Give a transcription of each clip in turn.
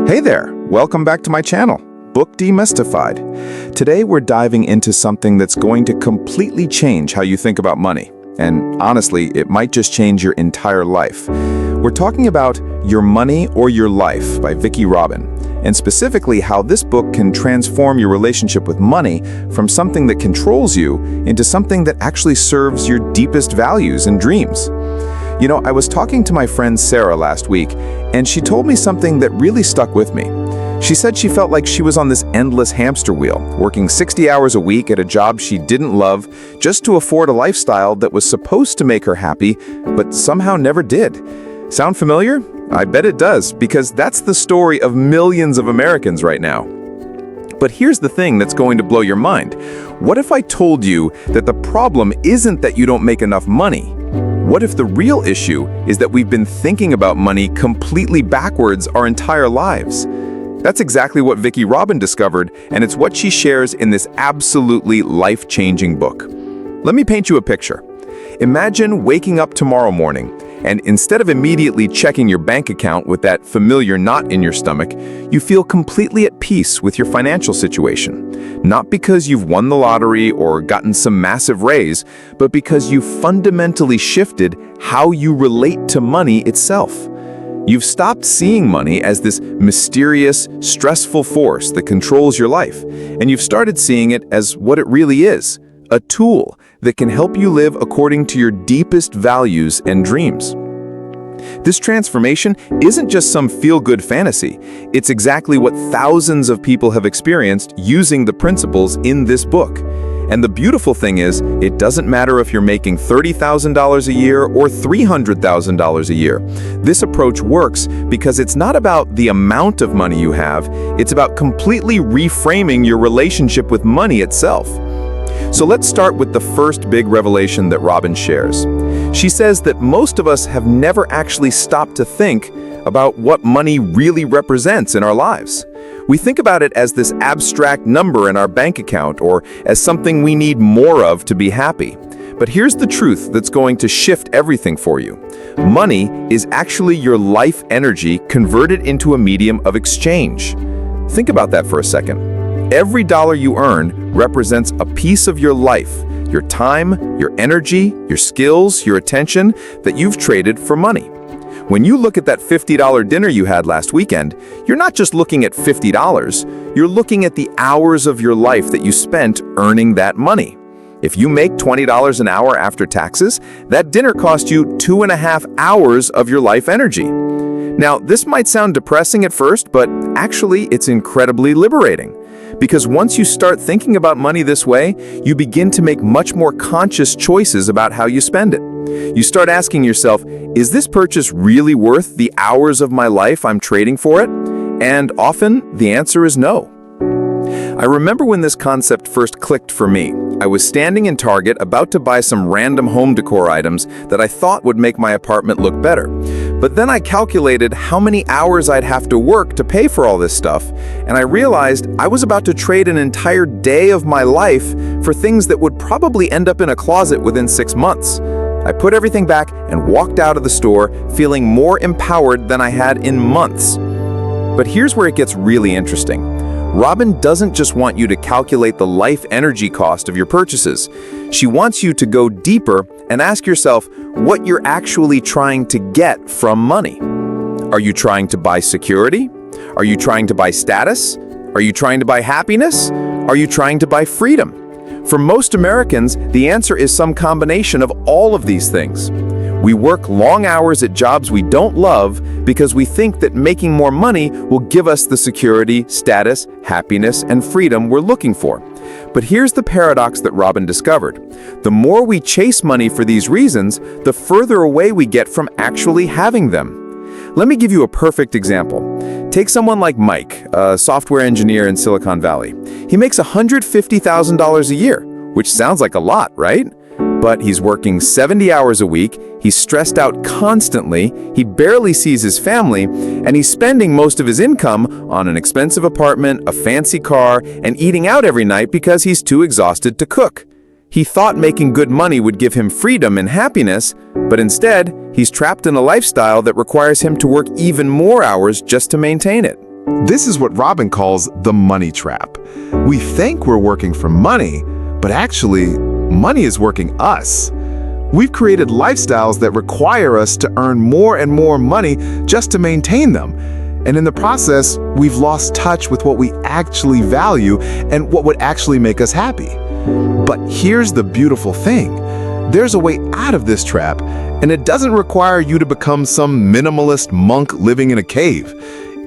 Hey there, welcome back to my channel, Book Demystified. Today we're diving into something that's going to completely change how you think about money. And honestly, it might just change your entire life. We're talking about Your Money or Your Life by Vicki Robin, and specifically how this book can transform your relationship with money from something that controls you into something that actually serves your deepest values and dreams. You know, I was talking to my friend Sarah last week, and she told me something that really stuck with me. She said she felt like she was on this endless hamster wheel, working 60 hours a week at a job she didn't love just to afford a lifestyle that was supposed to make her happy, but somehow never did. Sound familiar? I bet it does, because that's the story of millions of Americans right now. But here's the thing that's going to blow your mind. What if I told you that the problem isn't that you don't make enough money? What if the real issue is that we've been thinking about money completely backwards our entire lives? That's exactly what Vicki Robin discovered, and it's what she shares in this absolutely life-changing book. Let me paint you a picture. Imagine waking up tomorrow morning, and instead of immediately checking your bank account with that familiar knot in your stomach, you feel completely at peace with your financial situation. Not because you've won the lottery or gotten some massive raise, but because you've fundamentally shifted how you relate to money itself. You've stopped seeing money as this mysterious, stressful force that controls your life, and you've started seeing it as what it really is, a tool that can help you live according to your deepest values and dreams. This transformation isn't just some feel-good fantasy. It's exactly what thousands of people have experienced using the principles in this book. And the beautiful thing is, it doesn't matter if you're making $30,000 a year or $300,000 a year. This approach works because it's not about the amount of money you have, it's about completely reframing your relationship with money itself. So let's start with the first big revelation that Robin shares. She says that most of us have never actually stopped to think about what money really represents in our lives. We think about it as this abstract number in our bank account or as something we need more of to be happy. But here's the truth that's going to shift everything for you. Money is actually your life energy converted into a medium of exchange. Think about that for a second. Every dollar you earn represents a piece of your life, your time, your energy, your skills, your attention that you've traded for money. When you look at that $50 dinner you had last weekend, you're not just looking at $50, you're looking at the hours of your life that you spent earning that money. If you make $20 an hour after taxes, that dinner cost you 2.5 hours of your life energy. Now, this might sound depressing at first, but actually it's incredibly liberating. Because once you start thinking about money this way, you begin to make much more conscious choices about how you spend it. You start asking yourself, is this purchase really worth the hours of my life I'm trading for it? And often, the answer is no. I remember when this concept first clicked for me. I was standing in Target about to buy some random home decor items that I thought would make my apartment look better. But then I calculated how many hours I'd have to work to pay for all this stuff, and I realized I was about to trade an entire day of my life for things that would probably end up in a closet within 6 months. I put everything back and walked out of the store feeling more empowered than I had in months. But here's where it gets really interesting. Robin doesn't just want you to calculate the life energy cost of your purchases. She wants you to go deeper and ask yourself what you're actually trying to get from money. Are you trying to buy security? Are you trying to buy status? Are you trying to buy happiness? Are you trying to buy freedom? For most Americans, the answer is some combination of all of these things. We work long hours at jobs we don't love because we think that making more money will give us the security, status, happiness, and freedom we're looking for. But here's the paradox that Robin discovered. The more we chase money for these reasons, the further away we get from actually having them. Let me give you a perfect example. Take someone like Mike, a software engineer in Silicon Valley. He makes $150,000 a year, which sounds like a lot, right? But he's working 70 hours a week, he's stressed out constantly, he barely sees his family, and he's spending most of his income on an expensive apartment, a fancy car, and eating out every night because he's too exhausted to cook. He thought making good money would give him freedom and happiness, but instead, he's trapped in a lifestyle that requires him to work even more hours just to maintain it. This is what Robin calls the money trap. We think we're working for money, but actually, money is working us. We've created lifestyles that require us to earn more and more money just to maintain them. And in the process, we've lost touch with what we actually value and what would actually make us happy. But here's the beautiful thing. There's a way out of this trap, and it doesn't require you to become some minimalist monk living in a cave.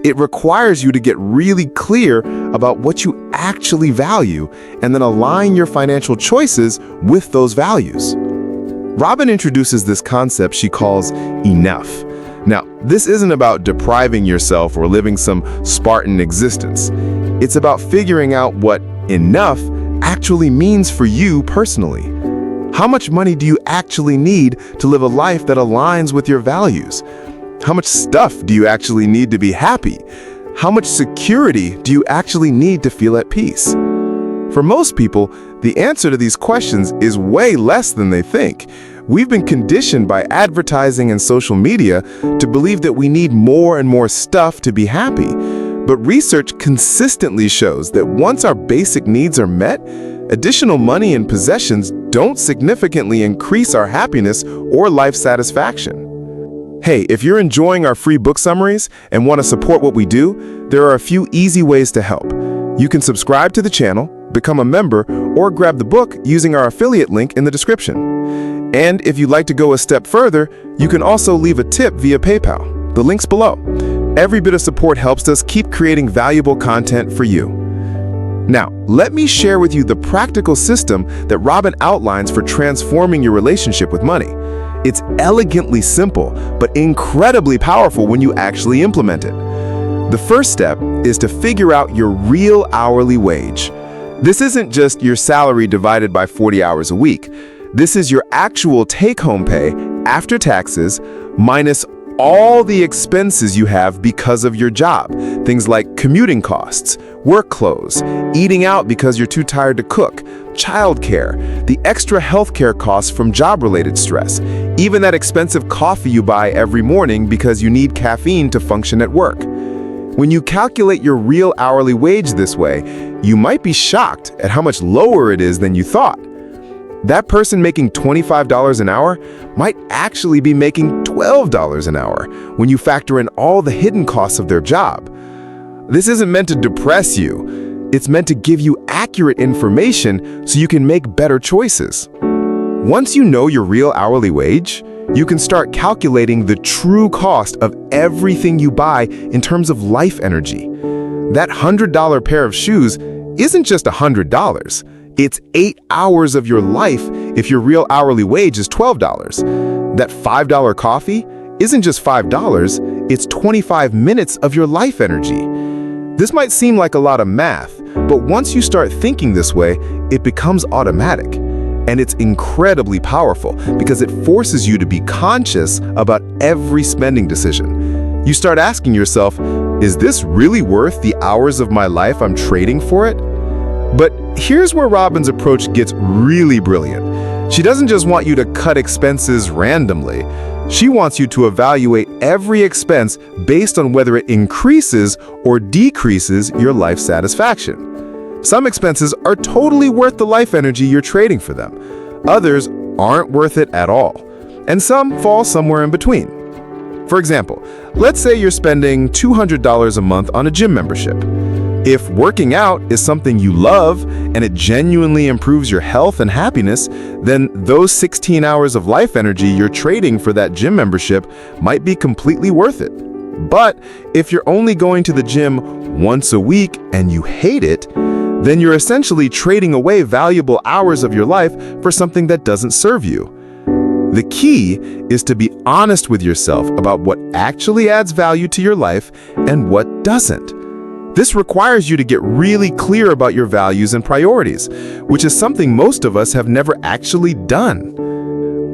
It requires you to get really clear about what you actually value and then align your financial choices with those values. Robin introduces this concept she calls enough. Now, this isn't about depriving yourself or living some Spartan existence. It's about figuring out what enough actually means for you personally. How much money do you actually need to live a life that aligns with your values? How much stuff do you actually need to be happy? How much security do you actually need to feel at peace? For most people, the answer to these questions is way less than they think. We've been conditioned by advertising and social media to believe that we need more and more stuff to be happy. But research consistently shows that once our basic needs are met, additional money and possessions don't significantly increase our happiness or life satisfaction. Hey, if you're enjoying our free book summaries and want to support what we do, there are a few easy ways to help. You can subscribe to the channel, become a member, or grab the book using our affiliate link in the description. And if you'd like to go a step further, you can also leave a tip via PayPal. The link's below. Every bit of support helps us keep creating valuable content for you. Now, let me share with you the practical system that Robin outlines for transforming your relationship with money. It's elegantly simple, but incredibly powerful when you actually implement it. The first step is to figure out your real hourly wage. This isn't just your salary divided by 40 hours a week. This is your actual take-home pay after taxes minus all the expenses you have because of your job. Things like commuting costs, work clothes, eating out because you're too tired to cook, childcare, the extra healthcare costs from job-related stress, even that expensive coffee you buy every morning because you need caffeine to function at work. When you calculate your real hourly wage this way, you might be shocked at how much lower it is than you thought. That person making $25 an hour might actually be making $12 an hour when you factor in all the hidden costs of their job. This isn't meant to depress you. It's meant to give you accurate information so you can make better choices. Once you know your real hourly wage, you can start calculating the true cost of everything you buy in terms of life energy. That $100 pair of shoes isn't just $100. It's 8 hours of your life if your real hourly wage is $12. That $5 coffee isn't just $5, it's 25 minutes of your life energy. This might seem like a lot of math, but once you start thinking this way, it becomes automatic. And it's incredibly powerful because it forces you to be conscious about every spending decision. You start asking yourself, is this really worth the hours of my life I'm trading for it? But here's where Robin's approach gets really brilliant. She doesn't just want you to cut expenses randomly. She wants you to evaluate every expense based on whether it increases or decreases your life satisfaction. Some expenses are totally worth the life energy you're trading for them. Others aren't worth it at all. And some fall somewhere in between. For example, let's say you're spending $200 a month on a gym membership. If working out is something you love and it genuinely improves your health and happiness, then those 16 hours of life energy you're trading for that gym membership might be completely worth it. But if you're only going to the gym once a week and you hate it, then you're essentially trading away valuable hours of your life for something that doesn't serve you. The key is to be honest with yourself about what actually adds value to your life and what doesn't. This requires you to get really clear about your values and priorities, which is something most of us have never actually done.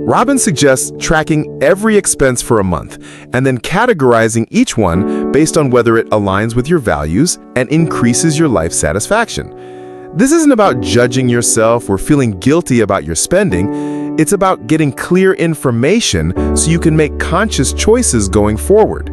Robin suggests tracking every expense for a month and then categorizing each one based on whether it aligns with your values and increases your life satisfaction. This isn't about judging yourself or feeling guilty about your spending. It's about getting clear information so you can make conscious choices going forward.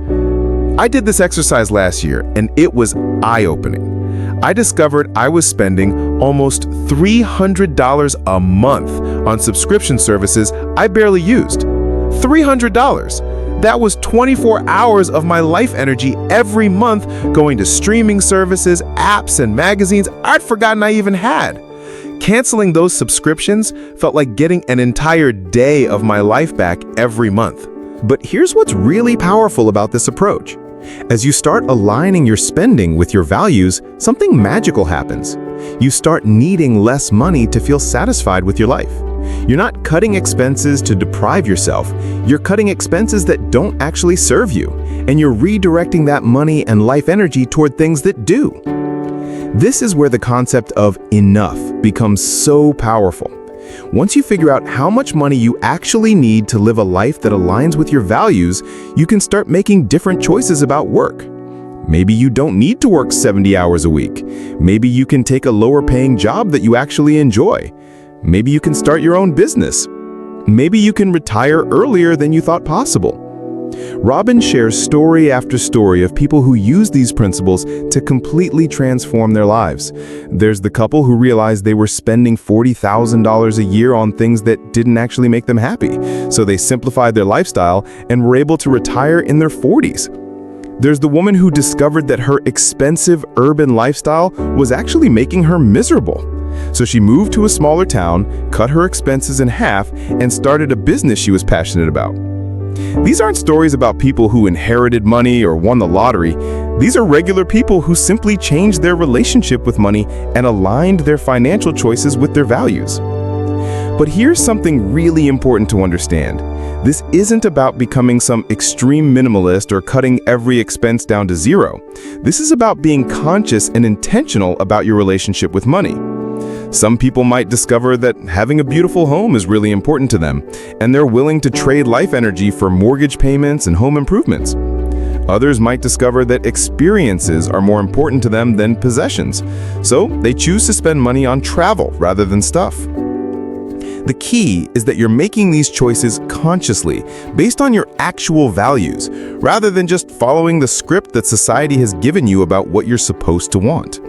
I did this exercise last year, and it was eye-opening. I discovered I was spending almost $300 a month on subscription services I barely used. $300! That was 24 hours of my life energy every month going to streaming services, apps, and magazines I'd forgotten I even had. Canceling those subscriptions felt like getting an entire day of my life back every month. But here's what's really powerful about this approach. As you start aligning your spending with your values, something magical happens. You start needing less money to feel satisfied with your life. You're not cutting expenses to deprive yourself. You're cutting expenses that don't actually serve you, and you're redirecting that money and life energy toward things that do. This is where the concept of enough becomes so powerful. Once you figure out how much money you actually need to live a life that aligns with your values, you can start making different choices about work. Maybe you don't need to work 70 hours a week. Maybe you can take a lower-paying job that you actually enjoy. Maybe you can start your own business. Maybe you can retire earlier than you thought possible. Robin shares story after story of people who use these principles to completely transform their lives. There's the couple who realized they were spending $40,000 a year on things that didn't actually make them happy, so they simplified their lifestyle and were able to retire in their 40s. There's the woman who discovered that her expensive urban lifestyle was actually making her miserable. So she moved to a smaller town, cut her expenses in half, and started a business she was passionate about. These aren't stories about people who inherited money or won the lottery. These are regular people who simply changed their relationship with money and aligned their financial choices with their values. But here's something really important to understand. This isn't about becoming some extreme minimalist or cutting every expense down to zero. This is about being conscious and intentional about your relationship with money. Some people might discover that having a beautiful home is really important to them, and they're willing to trade life energy for mortgage payments and home improvements. Others might discover that experiences are more important to them than possessions, so they choose to spend money on travel rather than stuff. The key is that you're making these choices consciously, based on your actual values, rather than just following the script that society has given you about what you're supposed to want.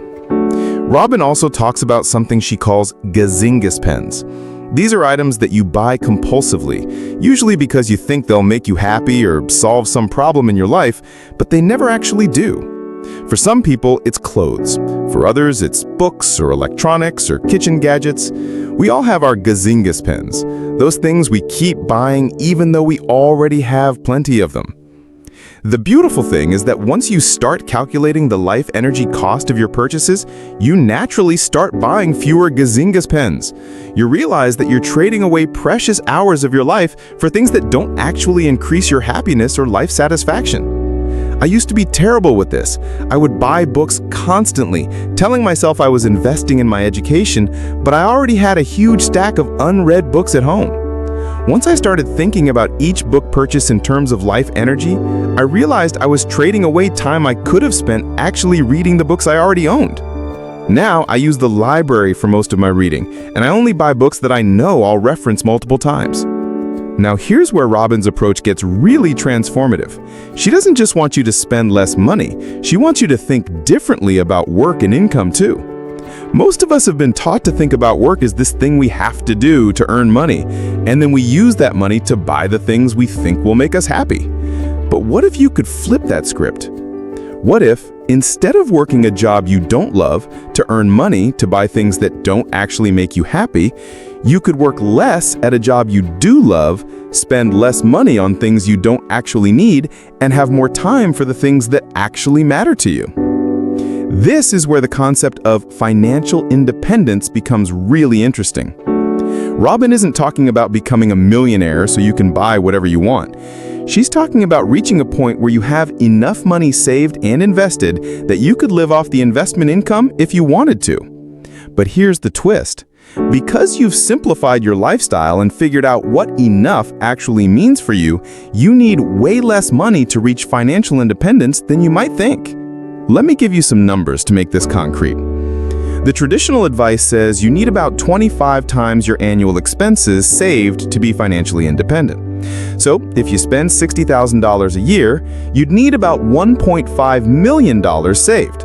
Robin also talks about something she calls gazingas pens. These are items that you buy compulsively, usually because you think they'll make you happy or solve some problem in your life, but they never actually do. For some people, it's clothes. For others, it's books or electronics or kitchen gadgets. We all have our gazingas pens, those things we keep buying even though we already have plenty of them. The beautiful thing is that once you start calculating the life energy cost of your purchases, you naturally start buying fewer gazingas pens. You realize that you're trading away precious hours of your life for things that don't actually increase your happiness or life satisfaction. I used to be terrible with this. I would buy books constantly, telling myself I was investing in my education, but I already had a huge stack of unread books at home. Once I started thinking about each book purchase in terms of life energy, I realized I was trading away time I could have spent actually reading the books I already owned. Now I use the library for most of my reading, and I only buy books that I know I'll reference multiple times. Now here's where Robin's approach gets really transformative. She doesn't just want you to spend less money, she wants you to think differently about work and income too. Most of us have been taught to think about work as this thing we have to do to earn money, and then we use that money to buy the things we think will make us happy. But what if you could flip that script? What if, instead of working a job you don't love to earn money to buy things that don't actually make you happy, you could work less at a job you do love, spend less money on things you don't actually need, and have more time for the things that actually matter to you? This is where the concept of financial independence becomes really interesting. Robin isn't talking about becoming a millionaire so you can buy whatever you want. She's talking about reaching a point where you have enough money saved and invested that you could live off the investment income if you wanted to. But here's the twist. Because you've simplified your lifestyle and figured out what enough actually means for you, you need way less money to reach financial independence than you might think. Let me give you some numbers to make this concrete. The traditional advice says you need about 25 times your annual expenses saved to be financially independent. So if you spend $60,000 a year, you'd need about $1.5 million saved.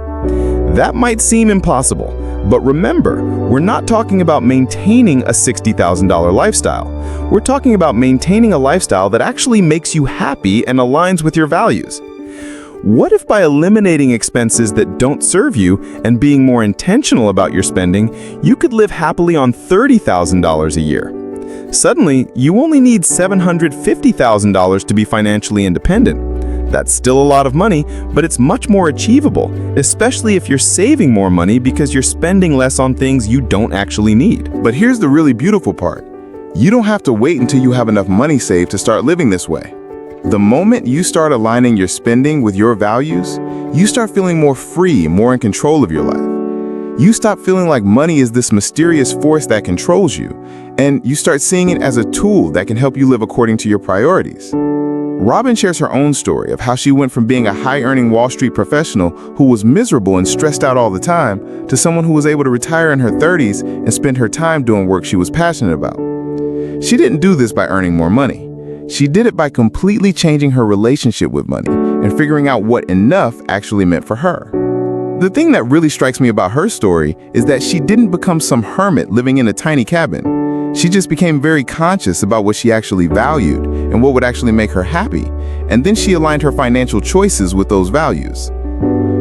That might seem impossible, but remember, we're not talking about maintaining a $60,000 lifestyle. We're talking about maintaining a lifestyle that actually makes you happy and aligns with your values. What if by eliminating expenses that don't serve you and being more intentional about your spending, you could live happily on $30,000 a year? Suddenly, you only need $750,000 to be financially independent. That's still a lot of money, but it's much more achievable, especially if you're saving more money because you're spending less on things you don't actually need. But here's the really beautiful part. You don't have to wait until you have enough money saved to start living this way. The moment you start aligning your spending with your values, you start feeling more free, more in control of your life. You stop feeling like money is this mysterious force that controls you, and you start seeing it as a tool that can help you live according to your priorities. Robin shares her own story of how she went from being a high-earning Wall Street professional who was miserable and stressed out all the time to someone who was able to retire in her 30s and spend her time doing work she was passionate about. She didn't do this by earning more money. She did it by completely changing her relationship with money and figuring out what enough actually meant for her. The thing that really strikes me about her story is that she didn't become some hermit living in a tiny cabin. She just became very conscious about what she actually valued and what would actually make her happy, and then she aligned her financial choices with those values.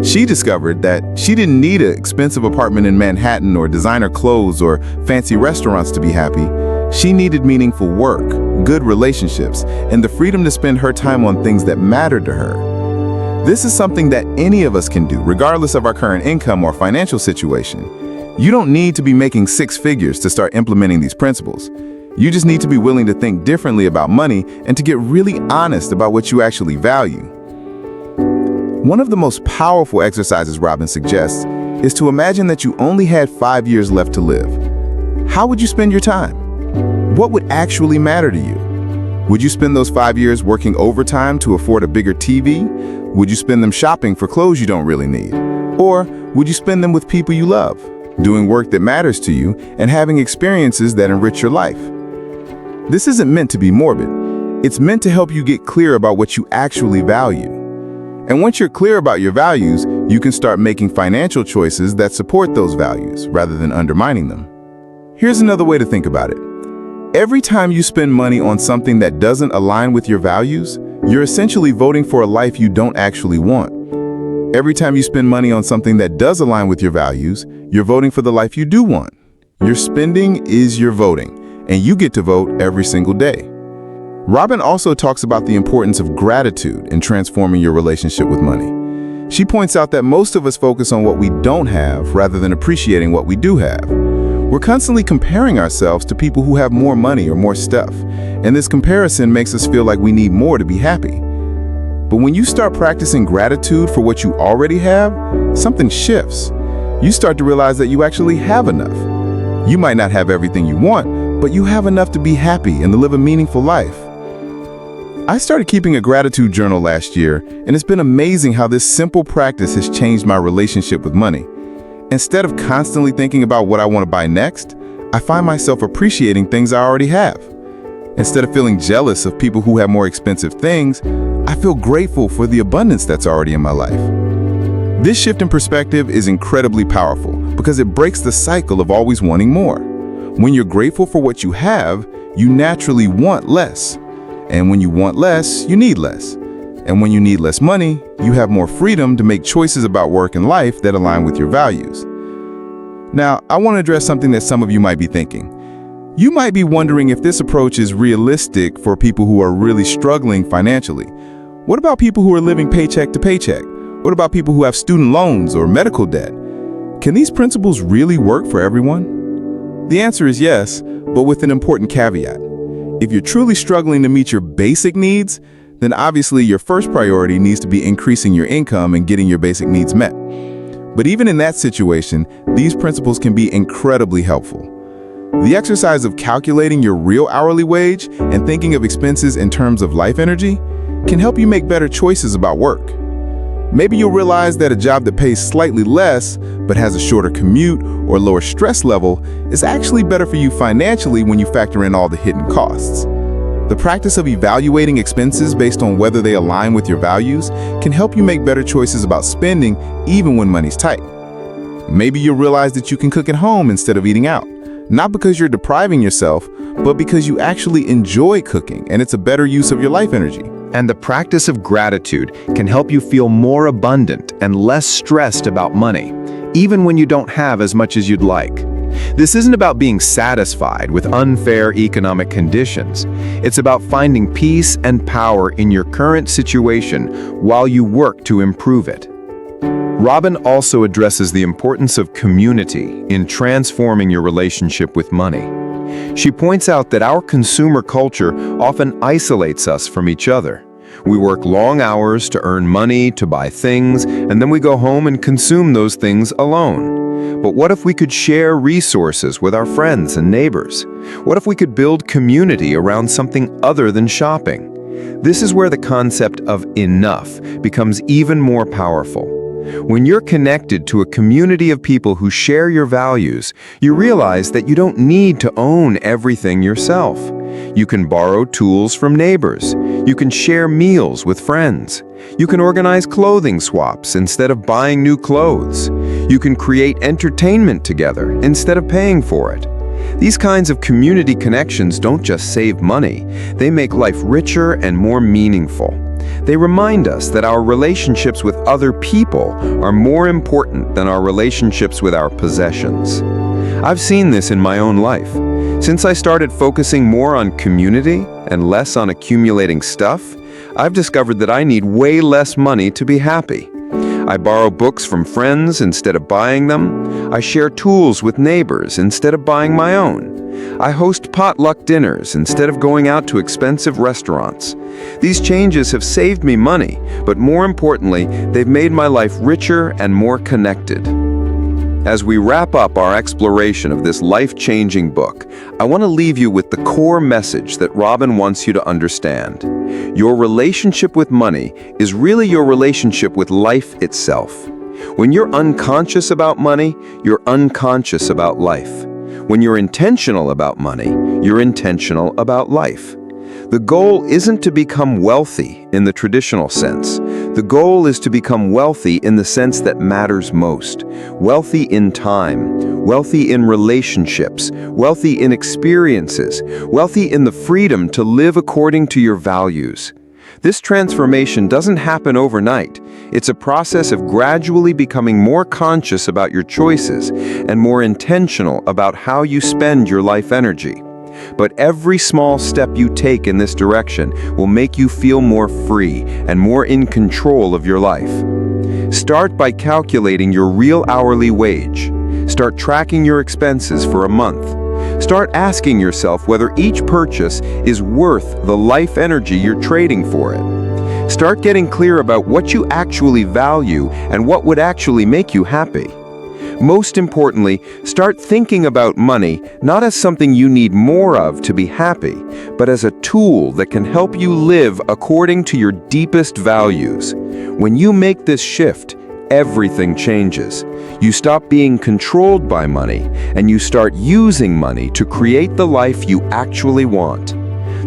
She discovered that she didn't need an expensive apartment in Manhattan or designer clothes or fancy restaurants to be happy. She needed meaningful work, good relationships, and the freedom to spend her time on things that mattered to her. This is something that any of us can do, regardless of our current income or financial situation. You don't need to be making six figures to start implementing these principles. You just need to be willing to think differently about money and to get really honest about what you actually value. One of the most powerful exercises Robin suggests is to imagine that you only had 5 years left to live. How would you spend your time? What would actually matter to you? Would you spend those 5 years working overtime to afford a bigger TV? Would you spend them shopping for clothes you don't really need? Or would you spend them with people you love, doing work that matters to you, and having experiences that enrich your life? This isn't meant to be morbid. It's meant to help you get clear about what you actually value. And once you're clear about your values, you can start making financial choices that support those values rather than undermining them. Here's another way to think about it. Every time you spend money on something that doesn't align with your values, you're essentially voting for a life you don't actually want. Every time you spend money on something that does align with your values, you're voting for the life you do want. Your spending is your voting, and you get to vote every single day. Robin also talks about the importance of gratitude in transforming your relationship with money. She points out that most of us focus on what we don't have rather than appreciating what we do have. We're constantly comparing ourselves to people who have more money or more stuff, and this comparison makes us feel like we need more to be happy. But when you start practicing gratitude for what you already have, something shifts. You start to realize that you actually have enough. You might not have everything you want, but you have enough to be happy and to live a meaningful life. I started keeping a gratitude journal last year, and it's been amazing how this simple practice has changed my relationship with money. Instead of constantly thinking about what I want to buy next, I find myself appreciating things I already have. Instead of feeling jealous of people who have more expensive things, I feel grateful for the abundance that's already in my life. This shift in perspective is incredibly powerful because it breaks the cycle of always wanting more. When you're grateful for what you have, you naturally want less. And when you want less, you need less. And when you need less money, you have more freedom to make choices about work and life that align with your values. Now, I want to address something that some of you might be thinking. You might be wondering if this approach is realistic for people who are really struggling financially. What about people who are living paycheck to paycheck? What about people who have student loans or medical debt? Can these principles really work for everyone? The answer is yes, but with an important caveat. If you're truly struggling to meet your basic needs, then obviously your first priority needs to be increasing your income and getting your basic needs met. But even in that situation, these principles can be incredibly helpful. The exercise of calculating your real hourly wage and thinking of expenses in terms of life energy can help you make better choices about work. Maybe you'll realize that a job that pays slightly less but has a shorter commute or lower stress level is actually better for you financially when you factor in all the hidden costs. The practice of evaluating expenses based on whether they align with your values can help you make better choices about spending even when money's tight. Maybe you'll realize that you can cook at home instead of eating out, not because you're depriving yourself, but because you actually enjoy cooking and it's a better use of your life energy. And the practice of gratitude can help you feel more abundant and less stressed about money, even when you don't have as much as you'd like. This isn't about being satisfied with unfair economic conditions. It's about finding peace and power in your current situation while you work to improve it. Robin also addresses the importance of community in transforming your relationship with money. She points out that our consumer culture often isolates us from each other. We work long hours to earn money, to buy things, and then we go home and consume those things alone. But what if we could share resources with our friends and neighbors? What if we could build community around something other than shopping? This is where the concept of enough becomes even more powerful. When you're connected to a community of people who share your values, you realize that you don't need to own everything yourself. You can borrow tools from neighbors. You can share meals with friends. You can organize clothing swaps instead of buying new clothes. You can create entertainment together instead of paying for it. These kinds of community connections don't just save money, they make life richer and more meaningful. They remind us that our relationships with other people are more important than our relationships with our possessions. I've seen this in my own life. Since I started focusing more on community and less on accumulating stuff, I've discovered that I need way less money to be happy. I borrow books from friends instead of buying them. I share tools with neighbors instead of buying my own. I host potluck dinners instead of going out to expensive restaurants. These changes have saved me money, but more importantly, they've made my life richer and more connected. As we wrap up our exploration of this life-changing book, I want to leave you with the core message that Robin wants you to understand. Your relationship with money is really your relationship with life itself. When you're unconscious about money, you're unconscious about life. When you're intentional about money, you're intentional about life. The goal isn't to become wealthy in the traditional sense. The goal is to become wealthy in the sense that matters most. Wealthy in time, wealthy in relationships, wealthy in experiences, wealthy in the freedom to live according to your values. This transformation doesn't happen overnight. It's a process of gradually becoming more conscious about your choices and more intentional about how you spend your life energy. But every small step you take in this direction will make you feel more free and more in control of your life. Start by calculating your real hourly wage. Start tracking your expenses for a month. Start asking yourself whether each purchase is worth the life energy you're trading for it. Start getting clear about what you actually value and what would actually make you happy. Most importantly, start thinking about money not as something you need more of to be happy, but as a tool that can help you live according to your deepest values. When you make this shift, everything changes. You stop being controlled by money, and you start using money to create the life you actually want.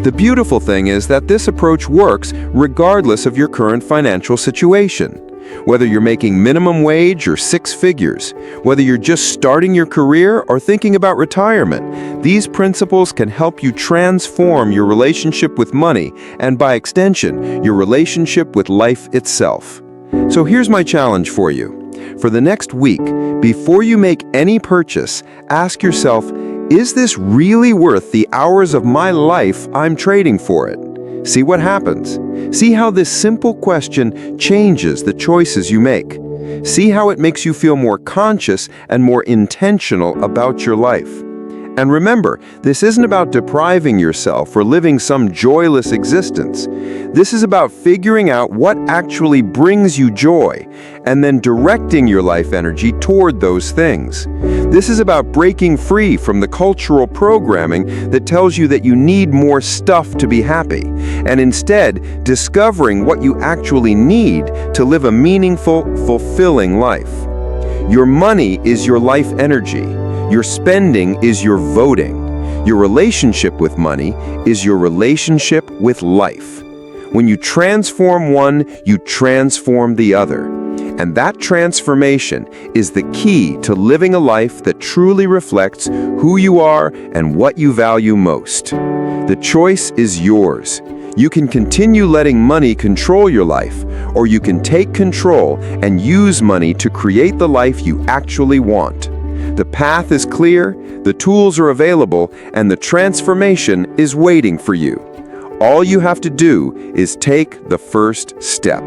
The beautiful thing is that this approach works regardless of your current financial situation. Whether you're making minimum wage or six figures, whether you're just starting your career or thinking about retirement, these principles can help you transform your relationship with money and, by extension, your relationship with life itself. So here's my challenge for you. For the next week, before you make any purchase, ask yourself, is this really worth the hours of my life I'm trading for it? See what happens. See how this simple question changes the choices you make. See how it makes you feel more conscious and more intentional about your life. And remember, this isn't about depriving yourself or living some joyless existence. This is about figuring out what actually brings you joy and then directing your life energy toward those things. This is about breaking free from the cultural programming that tells you that you need more stuff to be happy, and instead discovering what you actually need to live a meaningful, fulfilling life. Your money is your life energy. Your spending is your voting. Your relationship with money is your relationship with life. When you transform one, you transform the other. And that transformation is the key to living a life that truly reflects who you are and what you value most. The choice is yours. You can continue letting money control your life, or you can take control and use money to create the life you actually want. The path is clear, the tools are available, and the transformation is waiting for you. All you have to do is take the first step.